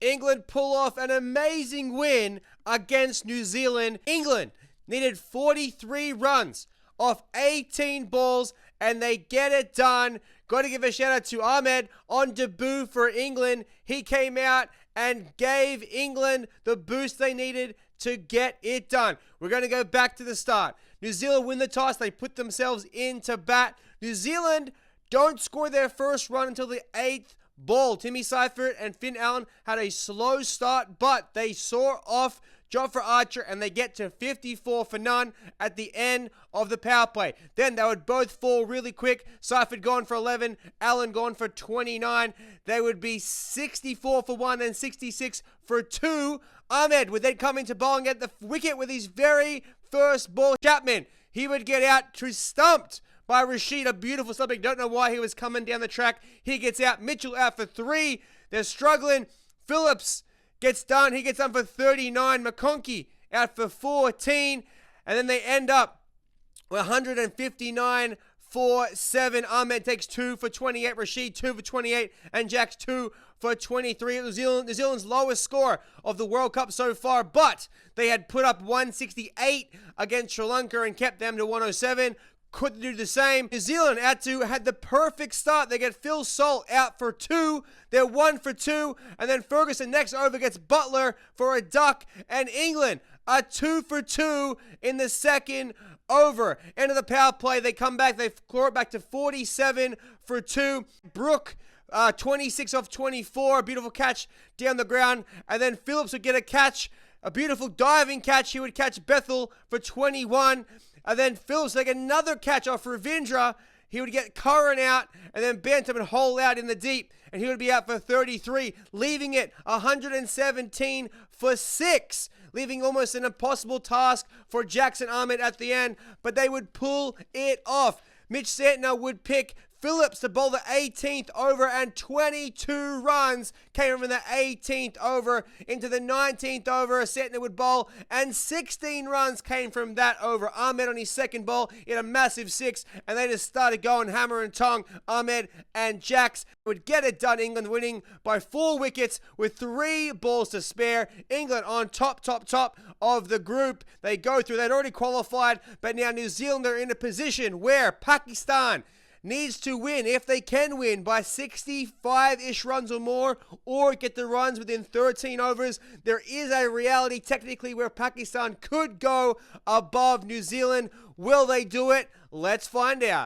England pull off an amazing win against New Zealand. England needed 43 runs off 18 balls, and they get it done. Got to give a shout out to Ahmed on debut for England. He came out and gave England the boost they needed to get it done. We're going to go back to the start. New Zealand win the toss. They put themselves into bat. New Zealand don't score their first run until the 8th ball. Timmy Seifert and Finn Allen had a slow start, but they soar off Jofra Archer and they get to 54 for none at the end of the power play. Then they would both fall really quick. Seifert gone for 11, Allen gone for 29. They would be 64 for 1 and 66 for 2. Ahmed would then come into bowling at the wicket with his very first ball. Chapman, he would get out to stumped by Rashid, a beautiful stumping. Don't know why he was coming down the track. He gets out. Mitchell out for 3. They're struggling. Phillips gets done. He gets done for 39. McConkey out for 14. And then they end up with 159 for 7. Ahmed takes 2 for 28. Rashid 2 for 28. And Jack's 2 for 23. New Zealand's lowest score of the World Cup so far. But they had put up 168 against Sri Lanka and kept them to 107. Couldn't do the same. New Zealand had the perfect start. They get Phil Salt out for 2. They're 1 for 2. And then Ferguson next over gets Butler for a duck. And England are 2 for 2 in the second over. End of the power play. They come back. They claw it back to 47 for 2. Brooke, 26 off 24. Beautiful catch down the ground. And then Phillips would get a catch. A beautiful diving catch. He would catch Bethel for 21. And then Phillips would get another catch off Ravindra. He would get Curran out, and then Bantam and Hole out in the deep, and he would be out for 33, leaving it 117 for 6, leaving almost an impossible task for Jackson Ahmed at the end, but they would pull it off. Mitch Santner would pick Phillips to bowl the 18th over, and 22 runs came from the 18th over into the 19th over. Santner would bowl, and 16 runs came from that over. Ahmed on his second bowl in a massive 6, and they just started going hammer and tong. Ahmed and Jacks would get it done. England winning by 4 wickets with 3 balls to spare. England on top of the group. They go through. They'd already qualified, but now New Zealand are in a position where Pakistan needs to win, if they can win, by 65-ish runs or more, or get the runs within 13 overs. There is a reality technically where Pakistan could go above New Zealand. Will they do it? Let's find out.